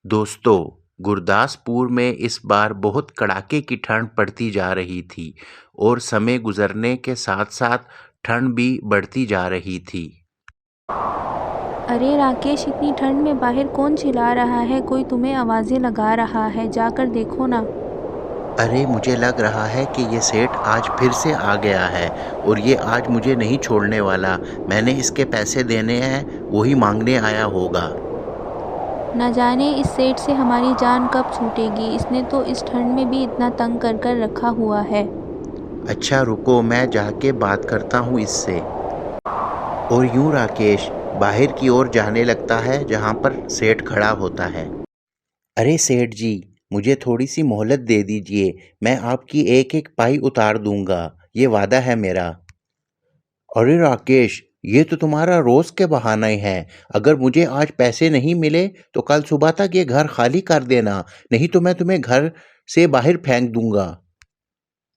दोस्तों, गुरदासपुर में इस बार बहुत कड़ाके की ठंड पड़ती जा रही थी और समय गुजरने के साथ-साथ ठंड भी बढ़ती जा रही थी। अरे राकेश, इतनी ठंड में बाहर कौन चिल्ला रहा है? कोई तुम्हें आवाजें लगा रहा है, जाकर देखो ना। अरे, मुझे लग रहा है कि ये सेठ आज फिर से आ गया है और ये आज मुझे नहीं छोड़ने वाला। मैंने इसके पैसे देने हैं, वही मांगने आया होगा। न जाने इस सेठ से हमारी जान कब छूटेगी। इसने तो इस ठंड में भी इतना तंग कर कर रखा हुआ है। अच्छा रुको, मैं जाके बात करता हूँ इससे। और यूं राकेश बाहर की ओर जाने लगता है जहाँ पर सेठ खड़ा होता है। अरे सेठ जी, मुझे थोड़ी सी मोहलत दे दीजिए। मैं आपकी एक एक पाई उतार दूंगा, ये वादा है मेरा। अरे राकेश, ये तो तुम्हारा रोज के बहाने हैं। अगर मुझे आज पैसे नहीं मिले तो कल सुबह तक ये घर खाली कर देना, नहीं तो मैं तुम्हें घर से बाहर फेंक दूंगा।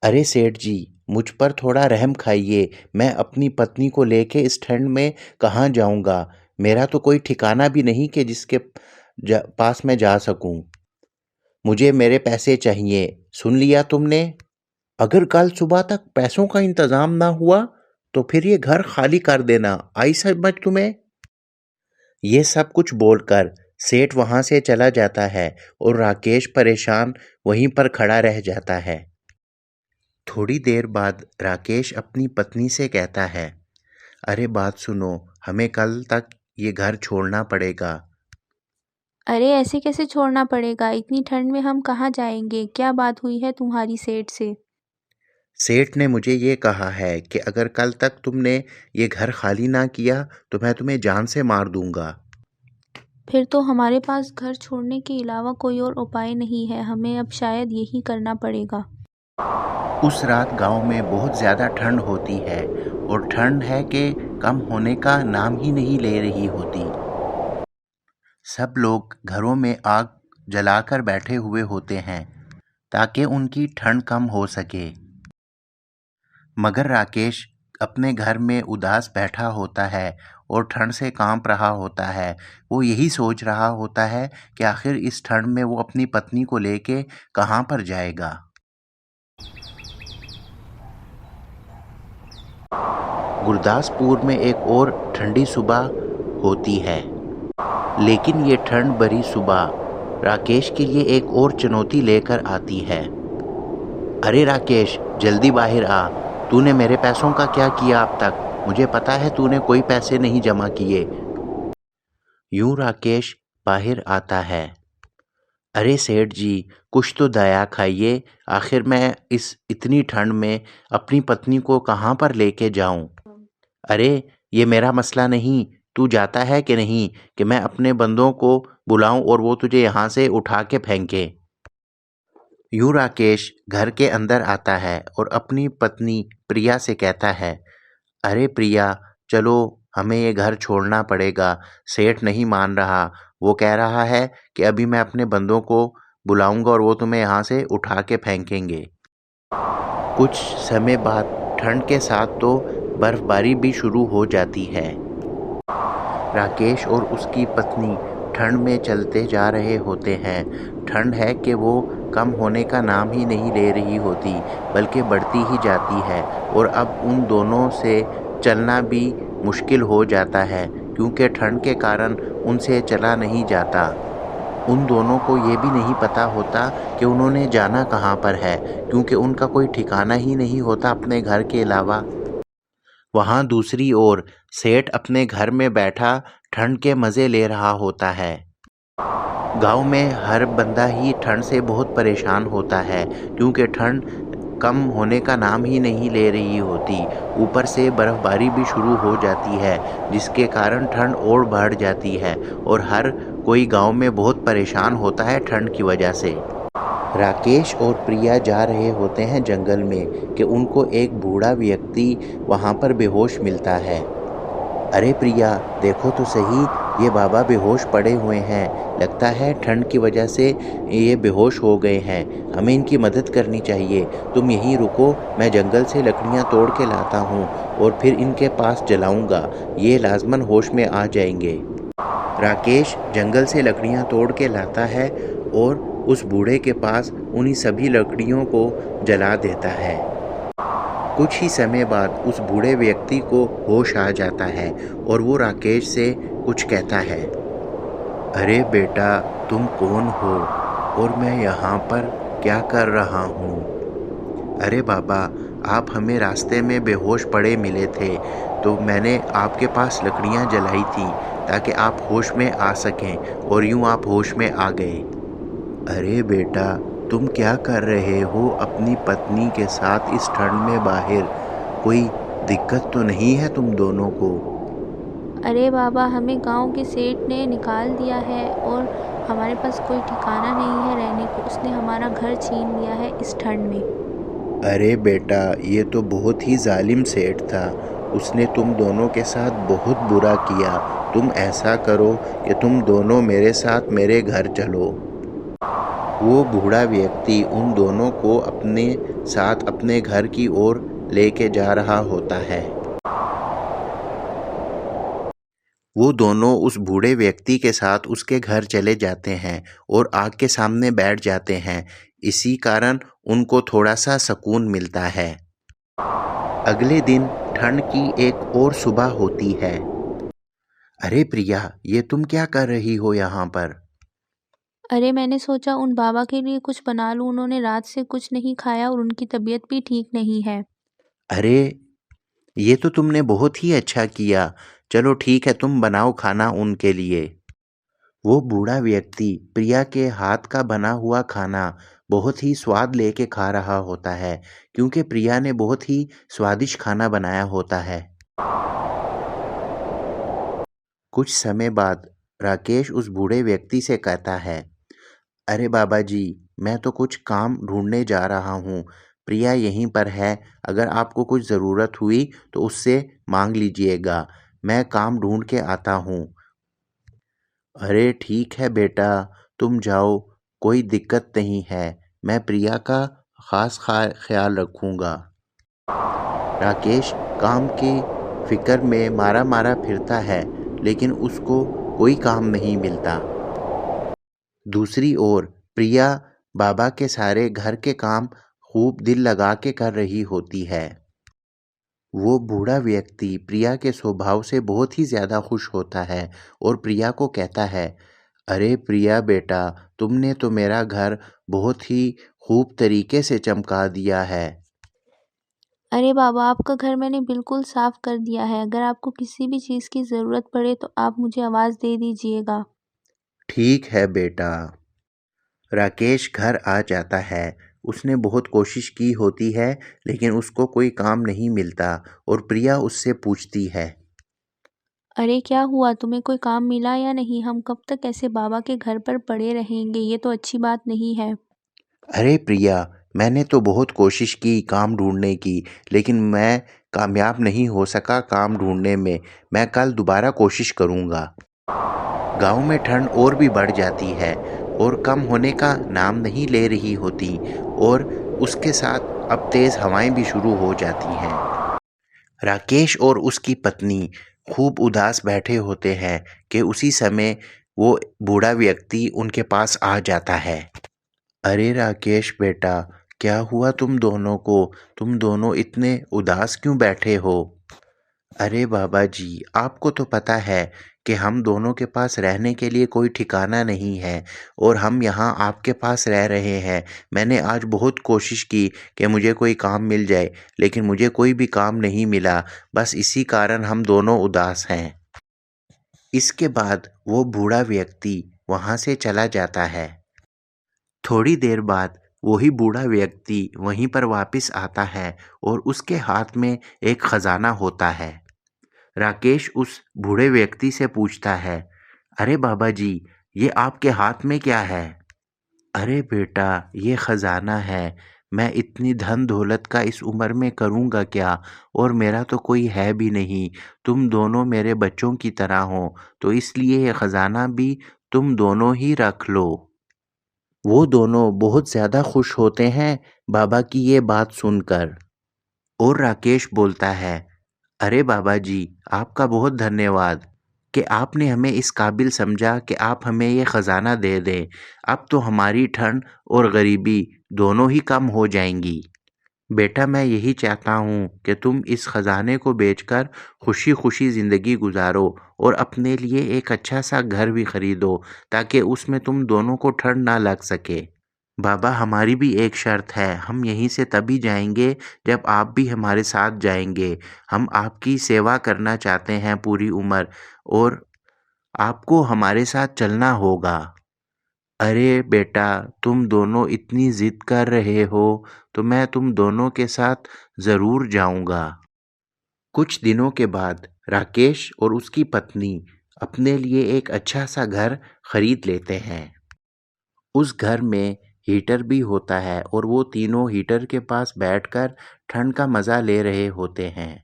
अरे सेठ जी, मुझ पर थोड़ा रहम खाइए। मैं अपनी पत्नी को लेके इस ठंड में कहाँ जाऊंगा। मेरा तो कोई ठिकाना भी नहीं कि जिसके पास मैं जा सकूं। मुझे मेरे पैसे चाहिए, सुन लिया तुमने? अगर कल सुबह तक पैसों का इंतजाम ना हुआ तो फिर ये घर खाली कर देना, आई समझ तुम्हें? ये सब कुछ बोलकर सेठ वहां से चला जाता है और राकेश परेशान वहीं पर खड़ा रह जाता है। थोड़ी देर बाद राकेश अपनी पत्नी से कहता है, अरे बात सुनो, हमें कल तक ये घर छोड़ना पड़ेगा। अरे ऐसे कैसे छोड़ना पड़ेगा? इतनी ठंड में हम कहाँ जाएंगे? क्या बात हुई है तुम्हारी सेठ से? सेठ ने मुझे ये कहा है कि अगर कल तक तुमने ये घर खाली ना किया तो मैं तुम्हें जान से मार दूंगा। फिर तो हमारे पास घर छोड़ने के अलावा कोई और उपाय नहीं है। हमें अब शायद यही करना पड़ेगा। उस रात गांव में बहुत ज़्यादा ठंड होती है और ठंड है कि कम होने का नाम ही नहीं ले रही होती। सब लोग घरों में आग जलाकर बैठे हुए होते हैं ताकि उनकी ठंड कम हो सके। मगर राकेश अपने घर में उदास बैठा होता है और ठंड से कांप रहा होता है। वो यही सोच रहा होता है कि आखिर इस ठंड में वो अपनी पत्नी को लेके कहाँ पर जाएगा। गुरदासपुर में एक और ठंडी सुबह होती है, लेकिन ये ठंड भरी सुबह राकेश के लिए एक और चुनौती लेकर आती है। अरे राकेश, जल्दी बाहर आ। तूने मेरे पैसों का क्या किया अब तक? मुझे पता है तूने कोई पैसे नहीं जमा किए। यूं राकेश बाहर आता है। अरे सेठ जी, कुछ तो दया खाइए। आखिर मैं इस इतनी ठंड में अपनी पत्नी को कहाँ पर लेके जाऊं? अरे, ये मेरा मसला नहीं। तू जाता है कि नहीं कि मैं अपने बंदों को बुलाऊं और वो तुझे यहाँ से उठा के फेंके? यूं राकेश घर के अंदर आता है और अपनी पत्नी प्रिया से कहता है, अरे प्रिया, चलो हमें ये घर छोड़ना पड़ेगा। सेठ नहीं मान रहा। वो कह रहा है कि अभी मैं अपने बंदों को बुलाऊंगा और वो तुम्हें यहाँ से उठा के फेंकेंगे। कुछ समय बाद ठंड के साथ तो बर्फबारी भी शुरू हो जाती है। राकेश और उसकी पत्नी ठंड में चलते जा रहे होते हैं। ठंड है कि वो कम होने का नाम ही नहीं ले रही होती, बल्कि बढ़ती ही जाती है और अब उन दोनों से चलना भी मुश्किल हो जाता है क्योंकि ठंड के कारण उनसे चला नहीं जाता। उन दोनों को ये भी नहीं पता होता कि उन्होंने जाना कहाँ पर है, क्योंकि उनका कोई ठिकाना ही नहीं होता अपने घर के अलावा। वहाँ दूसरी ओर सेठ अपने घर में बैठा ठंड के मज़े ले रहा होता है। गांव में हर बंदा ही ठंड से बहुत परेशान होता है क्योंकि ठंड कम होने का नाम ही नहीं ले रही होती। ऊपर से बर्फबारी भी शुरू हो जाती है जिसके कारण ठंड और बढ़ जाती है और हर कोई गांव में बहुत परेशान होता है ठंड की वजह से। राकेश और प्रिया जा रहे होते हैं जंगल में कि उनको एक बूढ़ा व्यक्ति वहाँ पर बेहोश मिलता है। अरे प्रिया, देखो तो सही, ये बाबा बेहोश पड़े हुए हैं। लगता है ठंड की वजह से ये बेहोश हो गए हैं। हमें इनकी मदद करनी चाहिए। तुम यहीं रुको, मैं जंगल से लकड़ियाँ तोड़ के लाता हूँ और फिर इनके पास जलाऊँगा। ये लाजमन होश में आ जाएंगे। राकेश जंगल से लकड़ियाँ तोड़ के लाता है और उस बूढ़े के पास उन्हीं सभी लकड़ियों को जला देता है। कुछ ही समय बाद उस बूढ़े व्यक्ति को होश आ जाता है और वो राकेश से कुछ कहता है। अरे बेटा, तुम कौन हो और मैं यहाँ पर क्या कर रहा हूँ? अरे बाबा, आप हमें रास्ते में बेहोश पड़े मिले थे, तो मैंने आपके पास लकड़ियाँ जलाई थी ताकि आप होश में आ सकें, और यूँ आप होश में आ गए। अरे बेटा, तुम क्या कर रहे हो अपनी पत्नी के साथ इस ठंड में बाहर? कोई दिक्कत तो नहीं है तुम दोनों को? अरे बाबा, हमें गांव के सेठ ने निकाल दिया है और हमारे पास कोई ठिकाना नहीं है रहने को। उसने हमारा घर छीन लिया है इस ठंड में। अरे बेटा, ये तो बहुत ही जालिम सेठ था। उसने तुम दोनों के साथ बहुत बुरा किया। तुम ऐसा करो कि तुम दोनों मेरे साथ मेरे घर चलो। वो बूढ़ा व्यक्ति उन दोनों को अपने साथ अपने घर की ओर लेके जा रहा होता है। वो दोनों उस बूढ़े व्यक्ति के साथ उसके घर चले जाते हैं और आग के सामने बैठ जाते हैं। इसी कारण उनको थोड़ा सा सुकून मिलता है। अगले दिन ठंड की एक और सुबह होती है। अरे प्रिया, ये तुम क्या कर रही हो यहाँ पर? अरे, मैंने सोचा उन बाबा के लिए कुछ बना लूं। उन्होंने रात से कुछ नहीं खाया और उनकी तबीयत भी ठीक नहीं है। अरे, ये तो तुमने बहुत ही अच्छा किया। चलो ठीक है, तुम बनाओ खाना उनके लिए। वो बूढ़ा व्यक्ति प्रिया के हाथ का बना हुआ खाना बहुत ही स्वाद लेके खा रहा होता है, क्योंकि प्रिया ने बहुत ही स्वादिष्ट खाना बनाया होता है। कुछ समय बाद राकेश उस बूढ़े व्यक्ति से कहता है, अरे बाबा जी, मैं तो कुछ काम ढूंढने जा रहा हूँ। प्रिया यहीं पर है, अगर आपको कुछ ज़रूरत हुई तो उससे मांग लीजिएगा। मैं काम ढूंढ के आता हूँ। अरे ठीक है बेटा, तुम जाओ, कोई दिक्कत नहीं है। मैं प्रिया का खास ख्याल रखूँगा। राकेश काम की फिक्र में मारा मारा फिरता है, लेकिन उसको कोई काम नहीं मिलता। दूसरी ओर प्रिया बाबा के सारे घर के काम खूब दिल लगा के कर रही होती है। वो बूढ़ा व्यक्ति प्रिया के स्वभाव से बहुत ही ज़्यादा खुश होता है और प्रिया को कहता है, अरे प्रिया बेटा, तुमने तो मेरा घर बहुत ही खूब तरीके से चमका दिया है। अरे बाबा, आपका घर मैंने बिल्कुल साफ कर दिया है। अगर आपको किसी भी चीज़ की ज़रूरत पड़े तो आप मुझे आवाज़ दे दीजिएगा। ठीक है बेटा। राकेश घर आ जाता है। उसने बहुत कोशिश की होती है, लेकिन उसको कोई काम नहीं मिलता और प्रिया उससे पूछती है। अरे क्या हुआ, तुम्हें कोई काम मिला या नहीं? हम कब तक ऐसे बाबा के घर पर पड़े रहेंगे? ये तो अच्छी बात नहीं है। अरे प्रिया, मैंने तो बहुत कोशिश की काम ढूंढने की, लेकिन मैं कामयाब नहीं हो सका काम ढूंढने में। मैं कल दोबारा कोशिश करूँगा। गांव में ठंड और भी बढ़ जाती है और कम होने का नाम नहीं ले रही होती, और उसके साथ अब तेज़ हवाएं भी शुरू हो जाती हैं। राकेश और उसकी पत्नी खूब उदास बैठे होते हैं कि उसी समय वो बूढ़ा व्यक्ति उनके पास आ जाता है। अरे राकेश बेटा, क्या हुआ तुम दोनों को? तुम दोनों इतने उदास क्यों बैठे हो? अरे बाबा जी, आपको तो पता है कि हम दोनों के पास रहने के लिए कोई ठिकाना नहीं है और हम यहाँ आपके पास रह रहे हैं। मैंने आज बहुत कोशिश की कि मुझे कोई काम मिल जाए, लेकिन मुझे कोई भी काम नहीं मिला। बस इसी कारण हम दोनों उदास हैं। इसके बाद वो बूढ़ा व्यक्ति वहाँ से चला जाता है। थोड़ी देर बाद वही बूढ़ा व्यक्ति वहीं पर वापस आता है और उसके हाथ में एक खजाना होता है। राकेश उस बूढ़े व्यक्ति से पूछता है, अरे बाबा जी, ये आपके हाथ में क्या है? अरे बेटा, ये खजाना है। मैं इतनी धन दौलत का इस उम्र में करूँगा क्या, और मेरा तो कोई है भी नहीं। तुम दोनों मेरे बच्चों की तरह हो, तो इसलिए ये खजाना भी तुम दोनों ही रख लो। वो दोनों बहुत ज़्यादा खुश होते हैं बाबा की ये बात सुनकर। और राकेश बोलता है, अरे बाबा जी, आपका बहुत धन्यवाद। कि आपने हमें इस काबिल समझा कि आप हमें ये ख़जाना दे दें। अब तो हमारी ठंड और गरीबी दोनों ही कम हो जाएंगी। बेटा, मैं यही चाहता हूँ कि तुम इस ख़जाने को बेचकर खुशी खुशी ज़िंदगी गुजारो और अपने लिए एक अच्छा सा घर भी ख़रीदो ताकि उसमें तुम दोनों को ठंड ना लग सके। बाबा, हमारी भी एक शर्त है, हम यहीं से तभी जाएंगे जब आप भी हमारे साथ जाएंगे। हम आपकी सेवा करना चाहते हैं पूरी उम्र, और आपको हमारे साथ चलना होगा। अरे बेटा, तुम दोनों इतनी ज़िद कर रहे हो तो मैं तुम दोनों के साथ ज़रूर जाऊंगा। कुछ दिनों के बाद राकेश और उसकी पत्नी अपने लिए एक अच्छा सा घर खरीद लेते हैं। उस घर में हीटर भी होता है और वो तीनों हीटर के पास बैठकर ठंड का मज़ा ले रहे होते हैं।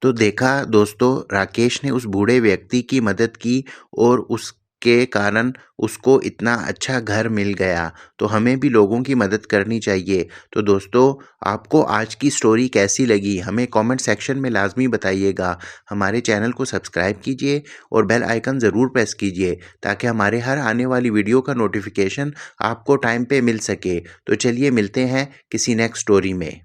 तो देखा दोस्तों, राकेश ने उस बूढ़े व्यक्ति की मदद की और उसके कारण उसको इतना अच्छा घर मिल गया। तो हमें भी लोगों की मदद करनी चाहिए। तो दोस्तों, आपको आज की स्टोरी कैसी लगी हमें कमेंट सेक्शन में लाजमी बताइएगा। हमारे चैनल को सब्सक्राइब कीजिए और बेल आइकन ज़रूर प्रेस कीजिए ताकि हमारे हर आने वाली वीडियो का नोटिफिकेशन आपको टाइम पे मिल सके। तो चलिए मिलते हैं किसी नेक्स्ट स्टोरी में।